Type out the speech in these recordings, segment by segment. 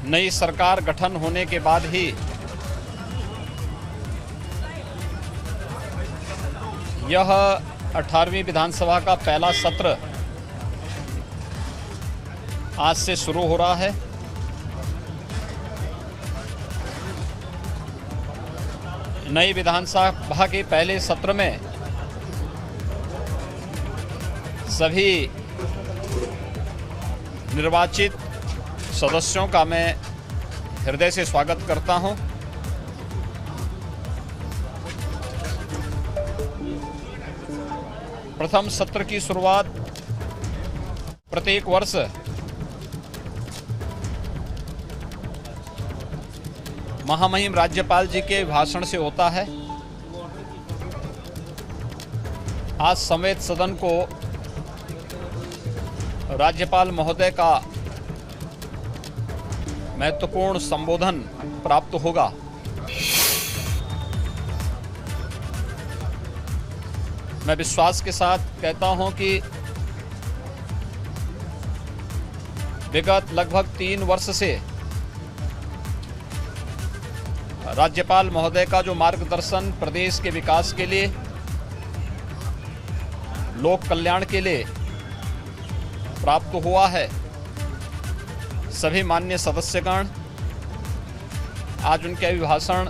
नई सरकार गठन होने के बाद ही यह 18वीं विधानसभा का पहला सत्र आज से शुरू हो रहा है। नई विधानसभा के पहले सत्र में सभी निर्वाचित सदस्यों का मैं हृदय से स्वागत करता हूं। प्रथम सत्र की शुरुआत प्रत्येक वर्ष महामहिम राज्यपाल जी के भाषण से होता है। आज संवेद सदन को राज्यपाल महोदय का महत्वपूर्ण संबोधन प्राप्त होगा। मैं विश्वास के साथ कहता हूं कि विगत लगभग 3 वर्ष से राज्यपाल महोदय का जो मार्गदर्शन प्रदेश के विकास के लिए, लोक कल्याण के लिए प्राप्त हुआ है, सभी माननीय सदस्यगण आज उनके अभिभाषण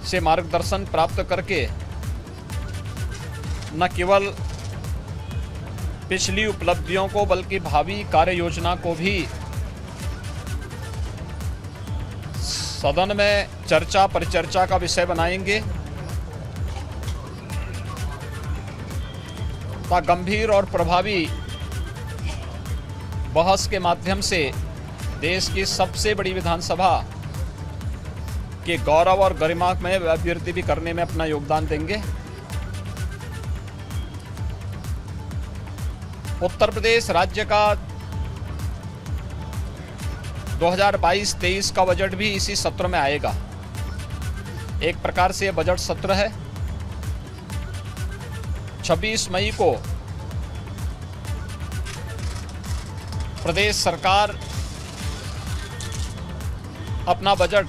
से मार्गदर्शन प्राप्त करके न केवल पिछली उपलब्धियों को बल्कि भावी कार्य योजना को भी सदन में चर्चा परिचर्चा का विषय बनाएंगे। गंभीर और प्रभावी बहस के माध्यम से देश की सबसे बड़ी विधानसभा के गौरव और गरिमा में अभिवृद्धि भी करने में अपना योगदान देंगे। उत्तर प्रदेश राज्य का 2022-23 का बजट भी इसी सत्र में आएगा। एक प्रकार से यह बजट सत्र है। 26 मई को प्रदेश सरकार अपना बजट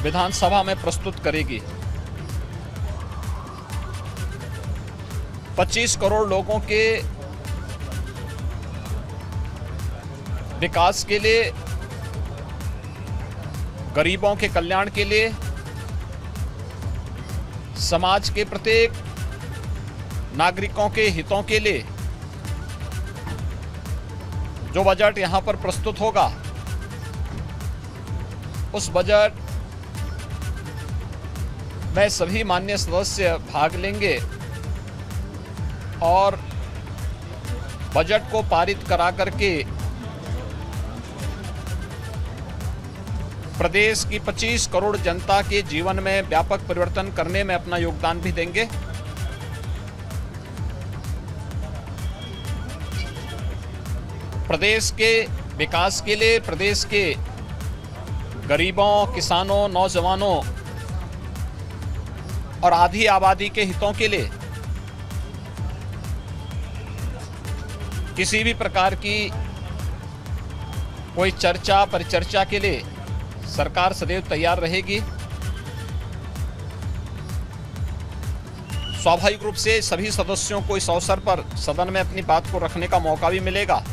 विधानसभा में प्रस्तुत करेगी। 25 करोड़ लोगों के विकास के लिए, गरीबों के कल्याण के लिए, समाज के प्रत्येक नागरिकों के हितों के लिए जो बजट यहां पर प्रस्तुत होगा, उस बजट में सभी माननीय सदस्य भाग लेंगे और बजट को पारित करा करके प्रदेश की 25 करोड़ जनता के जीवन में व्यापक परिवर्तन करने में अपना योगदान भी देंगे। प्रदेश के विकास के लिए, प्रदेश के गरीबों, किसानों, नौजवानों और आधी आबादी के हितों के लिए किसी भी प्रकार की कोई चर्चा परिचर्चा के लिए सरकार सदैव तैयार रहेगी। स्वाभाविक रूप से सभी सदस्यों को इस अवसर पर सदन में अपनी बात को रखने का मौका भी मिलेगा,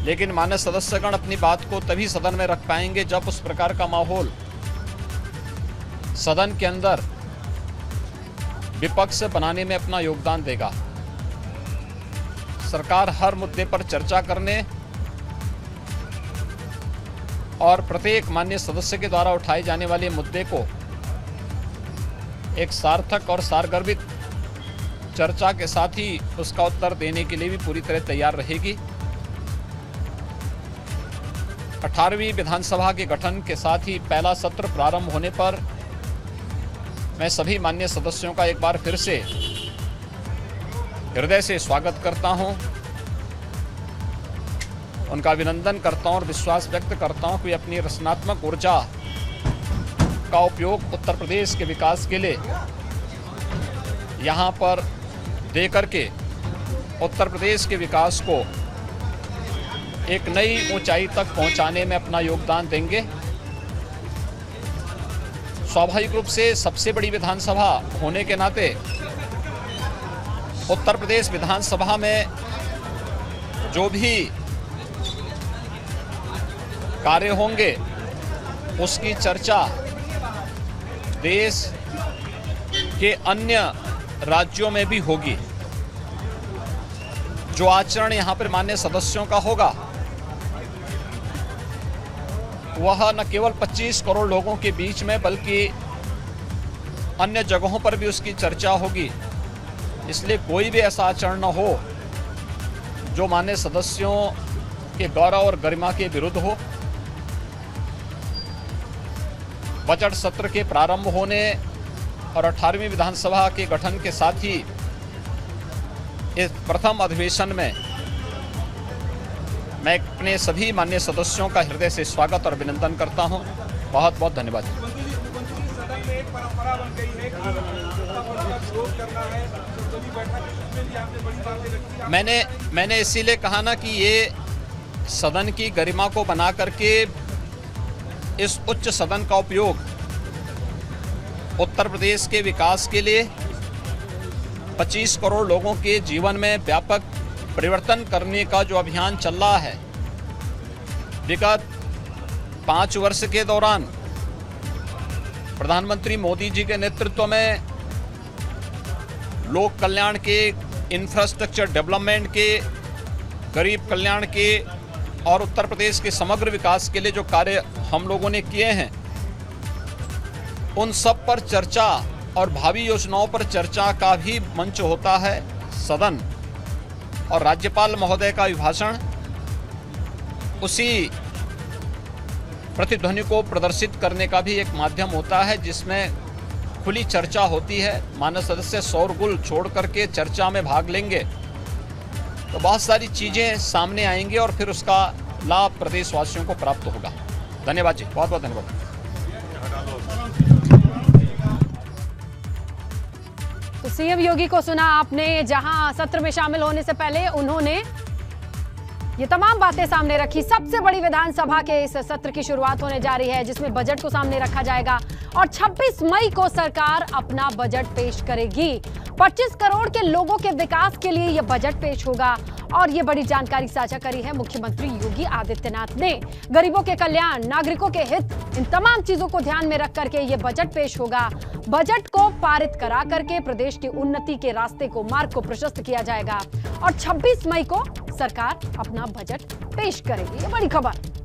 लेकिन माननीय सदस्यगण अपनी बात को तभी सदन में रख पाएंगे जब उस प्रकार का माहौल सदन के अंदर विपक्ष बनाने में अपना योगदान देगा। सरकार हर मुद्दे पर चर्चा करने और प्रत्येक माननीय सदस्य के द्वारा उठाए जाने वाले मुद्दे को एक सार्थक और सारगर्भित चर्चा के साथ ही उसका उत्तर देने के लिए भी पूरी तरह तैयार रहेगी। 18वीं विधानसभा के गठन के साथ ही पहला सत्र प्रारंभ होने पर मैं सभी माननीय सदस्यों का एक बार फिर से हृदय से स्वागत करता हूं, उनका अभिनंदन करता हूं और विश्वास व्यक्त करता हूं कि अपनी रचनात्मक ऊर्जा का उपयोग उत्तर प्रदेश के विकास के लिए यहां पर दे करके उत्तर प्रदेश के विकास को एक नई ऊंचाई तक पहुंचाने में अपना योगदान देंगे। स्वाभाविक रूप से सबसे बड़ी विधानसभा होने के नाते उत्तर प्रदेश विधानसभा में जो भी कार्य होंगे उसकी चर्चा देश के अन्य राज्यों में भी होगी। जो आचरण यहाँ पर माननीय सदस्यों का होगा वह न केवल 25 करोड़ लोगों के बीच में बल्कि अन्य जगहों पर भी उसकी चर्चा होगी। इसलिए कोई भी ऐसा आचरण न हो जो माननीय सदस्यों के गौरव और गरिमा के विरुद्ध हो। बजट सत्र के प्रारंभ होने और 18वीं विधानसभा के गठन के साथ ही इस प्रथम अधिवेशन में मैं अपने सभी माननीय सदस्यों का हृदय से स्वागत और अभिनंदन करता हूं। बहुत बहुत धन्यवाद। मैंने इसीलिए कहा ना कि ये सदन की गरिमा को बना करके इस उच्च सदन का उपयोग उत्तर प्रदेश के विकास के लिए 25 करोड़ लोगों के जीवन में व्यापक परिवर्तन करने का जो अभियान चल रहा है विगत 5 वर्ष के दौरान प्रधानमंत्री मोदी जी के नेतृत्व में लोक कल्याण के, इंफ्रास्ट्रक्चर डेवलपमेंट के, गरीब कल्याण के और उत्तर प्रदेश के समग्र विकास के लिए जो कार्य हम लोगों ने किए हैं उन सब पर चर्चा और भावी योजनाओं पर चर्चा का भी मंच होता है सदन। और राज्यपाल महोदय का अभिभाषण उसी प्रतिध्वनि को प्रदर्शित करने का भी एक माध्यम होता है जिसमें खुली चर्चा होती है। माननीय सदस्य शोरगुल छोड़ करके चर्चा में भाग लेंगे तो बहुत सारी चीज़ें सामने आएंगी और फिर उसका लाभ प्रदेशवासियों को प्राप्त होगा। धन्यवाद जी, बहुत बहुत धन्यवाद। तो सीएम योगी को सुना आपने, जहां सत्र में शामिल होने से पहले उन्होंने ये तमाम बातें सामने रखी। सबसे बड़ी विधानसभा के इस सत्र की शुरुआत होने जा रही है जिसमें बजट को सामने रखा जाएगा और 26 मई को सरकार अपना बजट पेश करेगी। 25 करोड़ के लोगों के विकास के लिए यह बजट पेश होगा और ये बड़ी जानकारी साझा करी है मुख्यमंत्री योगी आदित्यनाथ ने। गरीबों के कल्याण, नागरिकों के हित, इन तमाम चीजों को ध्यान में रख करके ये बजट पेश होगा। बजट को पारित करा करके प्रदेश की उन्नति के रास्ते को, मार्ग को प्रशस्त किया जाएगा और 26 मई को सरकार अपना बजट पेश करेगी। ये बड़ी खबर।